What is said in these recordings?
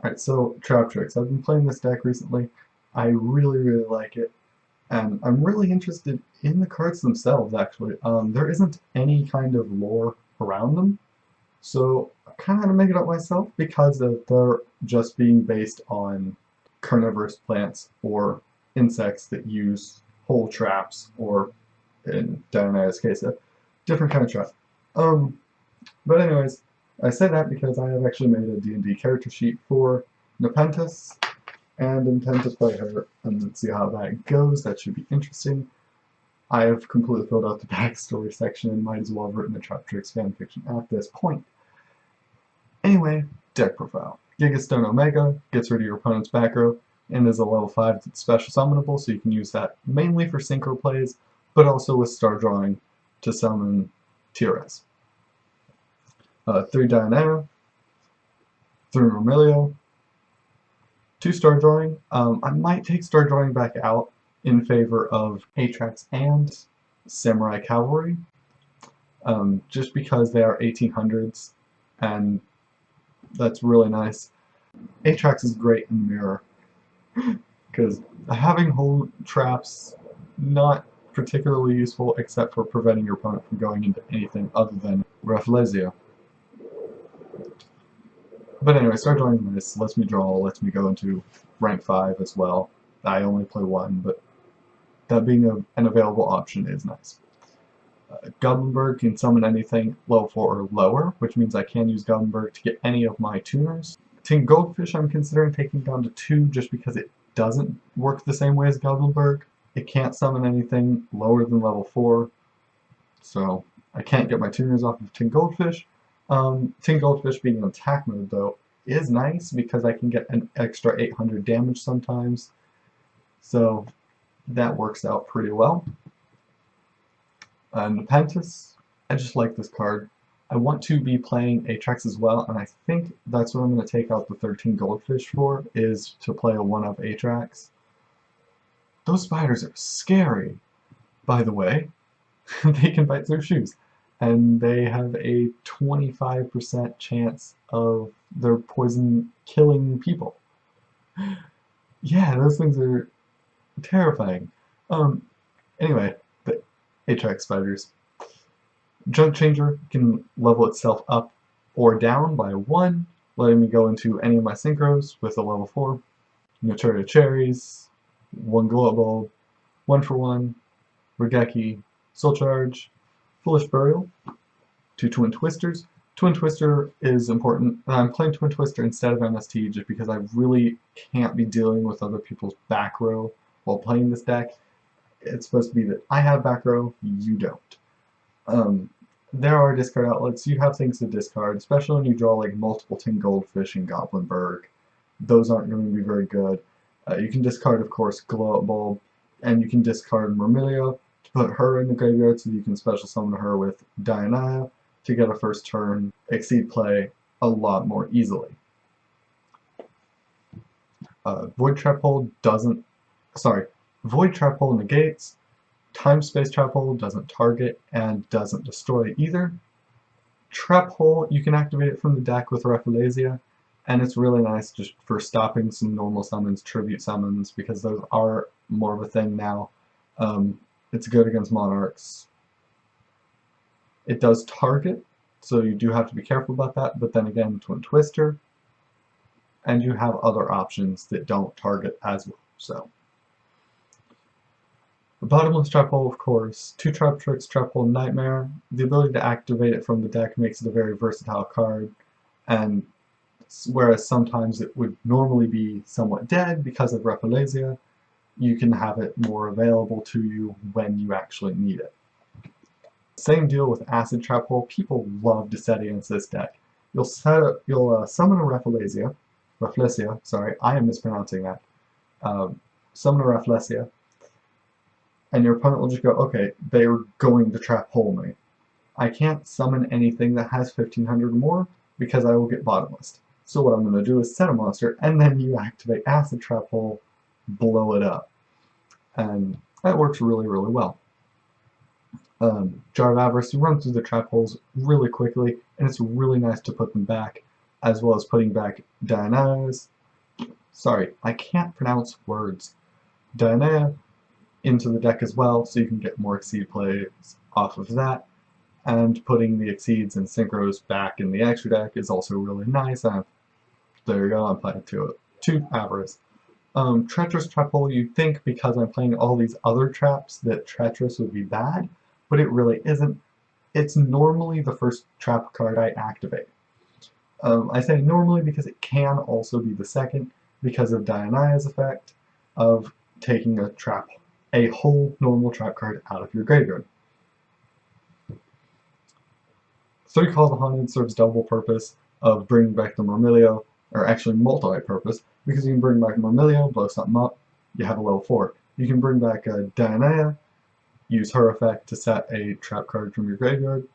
Alright, so Traptrix. I've been playing this deck recently. I really like it, and I'm really interested in the cards themselves, actually. There isn't any kind of lore around them, so I kind of had to make it up myself because of they're just being based on carnivorous plants or insects that use hole traps, or in Diana's case, a different kind of trap. Um, but anyways, I say that because I have actually made a D&D character sheet for Nepenthes, and intend to play her and see how that goes. That should be interesting. I have completely filled out the backstory section and might as well have written a Traptrix fanfiction at this point. Anyway, deck profile. Gigastone Omega gets rid of your opponent's back row and is a level 5 that's special summonable, so you can use that mainly for synchro plays, but also with star drawing to summon TRS. 3 Diana, 3 Romilio, 2 star drawing. I might take star drawing back out in favor of Atrax and Samurai Cavalry, just because they are 1800s, and that's really nice. Atrax is great in Mirror, because having hole traps, not particularly useful except for preventing your opponent from going into anything other than Rafflesia. But anyway, star drawing this lets me draw, lets me go into rank 5 as well. I only play 1, but that being an available option is nice. Goblinberg can summon anything level 4 or lower, which means I can use Goblinberg to get any of my tuners. Tin Goldfish I'm considering taking down to 2 just because it doesn't work the same way as Goblinberg. It can't summon anything lower than level 4, so I can't get my tuners off of Tin Goldfish. Tin Goldfish being in attack mode, though, is nice because I can get an extra 800 damage sometimes, so that works out pretty well. Nepenthes, I just like this card. I want to be playing Atrax as well, and I think that's what I'm going to take out the 13 Goldfish for, is to play a 1-up Atrax. Those spiders are scary, by the way. They can bite through shoes, and they have a 25% chance of their poison killing people. Yeah, those things are terrifying. Anyway, the Atrax spiders. Junk Changer can level itself up or down by 1, letting me go into any of my synchros with a level 4. Notoria Cherries, 1 Glow Bulb, 1 for 1, Regeki, Soul Charge, Foolish Burial, 2 Twin Twisters. Twin Twister is important. I'm playing Twin Twister instead of MST just because I really can't be dealing with other people's back row while playing this deck. It's supposed to be that I have back row, you don't. There are discard outlets. You have things to discard, especially when you draw like multiple Tin Goldfish and Goblinberg. Those aren't going to be very good. You can discard, of course, Glow Up Bulb, and you can discard Myrmilia to put her in the graveyard so you can special summon her with Diana to get a first turn Exceed play a lot more easily. Void Trap Hole doesn't... Sorry, Void Trap Hole negates. Time Space Trap Hole doesn't target and doesn't destroy either. Trap Hole, you can activate it from the deck with Rafflesia, and it's really nice just for stopping some normal summons, tribute summons, because those are more of a thing now. It's good against Monarchs. It does target, so you do have to be careful about that, but then again, Twin Twister, and you have other options that don't target as well, so. The Bottomless Trap Hole, of course, 2 Traptrix Trap Hole Nightmare. The ability to activate it from the deck makes it a very versatile card, and whereas sometimes it would normally be somewhat dead because of Rafflesia, you can have it more available to you when you actually need it. Same deal with Acid Trap Hole. People love to set against this deck. You'll summon a Rafflesia, sorry, I am mispronouncing that. Summon a Rafflesia, and your opponent will just go, okay, they're going to Trap Hole me. I can't summon anything that has 1500 or more because I will get bottomless. So what I'm going to do is set a monster, and then you activate Acid Trap Hole, blow it up. And that works really well. Jar of Avarice, you run through the trap holes really quickly, and it's really nice to put them back. as well as putting back Diana's, sorry, I can't pronounce words, Diana into the deck as well, so you can get more Exceed plays off of that. And putting the Exceeds and Synchros back in the extra deck is also really nice. And there you go, I'm playing two Avarice. Treacherous Trap Hole, you'd think because I'm playing all these other traps that Treacherous would be bad, but it really isn't. It's normally the first trap card I activate. I say normally because it can also be the second because of Diana's effect of taking a whole normal trap card out of your graveyard. 3 Call the Haunted serves double purpose of bringing back the Myrmilio, or actually multi-purpose, because you can bring back Myrmilio, blow something up, you have a level 4. You can bring back Diana, use her effect to set a trap card from your graveyard.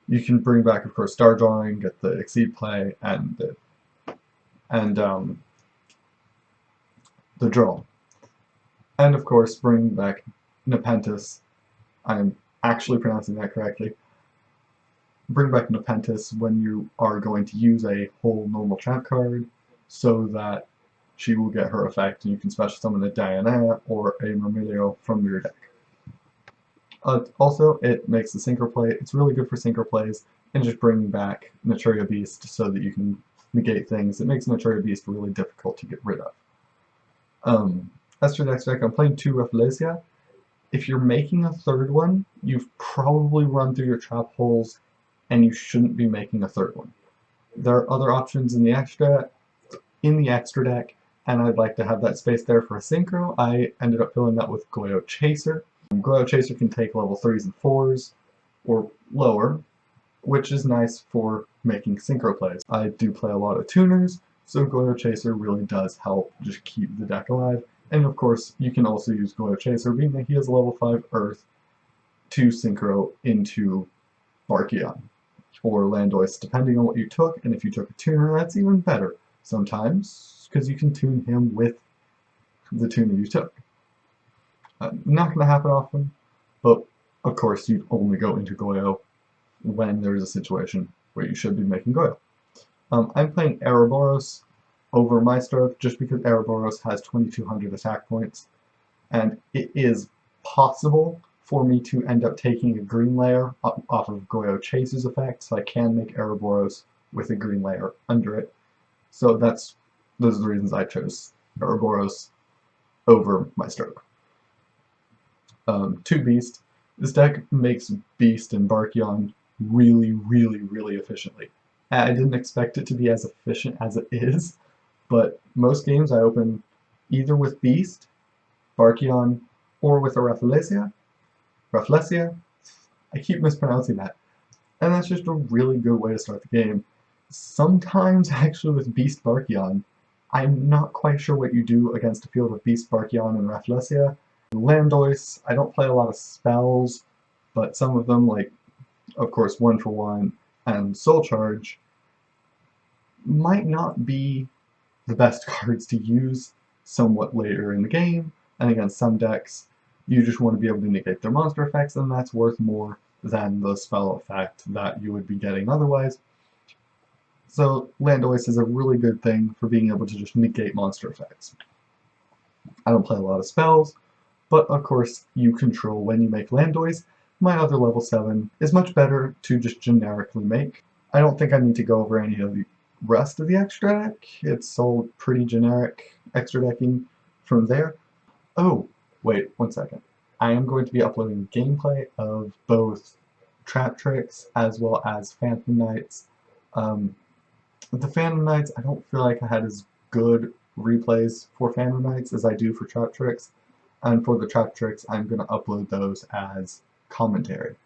You can bring back, of course, Star Drawing, get the Exceed play, and the draw. And of course, bring back Nepenthes. I'm actually pronouncing that correctly. Bring back Nepenthes when you are going to use a whole normal trap card, so that she will get her effect, and you can special summon a Diana or a Myrmilio from your deck. Also, it makes the synchro play. It's really good for synchro plays, and just bringing back Naturia Beast so that you can negate things. It makes Naturia Beast really difficult to get rid of. As for the next deck, I'm playing 2 Rafflesia. If you're making a third one, you've probably run through your trap holes, and you shouldn't be making a third one. There are other options in the extra deck, and I'd like to have that space there for a synchro. I ended up filling that with Goyo Chaser. Goyo Chaser can take level 3s and 4s, or lower, which is nice for making synchro plays. I do play a lot of tuners, so Goyo Chaser really does help just keep the deck alive. And of course, you can also use Goyo Chaser, being that he has a level 5 Earth, to synchro into Barkion or Landois, depending on what you took, and if you took a tuner, that's even better sometimes, because you can tune him with the tuner you took. Not going to happen often, but of course you'd only go into Goyo when there's a situation where you should be making Goyo. I'm playing Ouroboros over Maestro just because Ouroboros has 2200 attack points, and it is possible for me to end up taking a green layer off of Goyo Chaser's effect, so I can make Ouroboros with a green layer under it. So those are the reasons I chose Ouroboros over Maestro. 2 Beast. This deck makes Beast and Barkion really, really, really efficiently. I didn't expect it to be as efficient as it is, but most games I open either with Beast, Barkion, or with a Rafflesia. I keep mispronouncing that. And that's just a really good way to start the game. Sometimes, actually, with Beast Barkion, I'm not quite sure what you do against a field of Beast Barkion and Rafflesia. Landois, I don't play a lot of spells, but some of them, like, of course, 1-for-1 and Soul Charge, might not be the best cards to use somewhat later in the game, and against some decks, you just want to be able to negate their monster effects, and that's worth more than the spell effect that you would be getting otherwise. So Landois is a really good thing for being able to just negate monster effects. I don't play a lot of spells, but of course you control when you make Landois. My other level 7 is much better to just generically make. I don't think I need to go over any of the rest of the extra deck. It's all pretty generic extra decking from there. Oh, wait, 1 second. I am going to be uploading gameplay of both Traptrix as well as Phantom Knights. The Phantom Knights, I don't feel like I had as good replays for Phantom Knights as I do for Traptrix. And for the Traptrix, I'm going to upload those as commentary.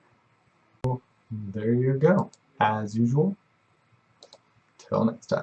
So, there you go. As usual, till next time.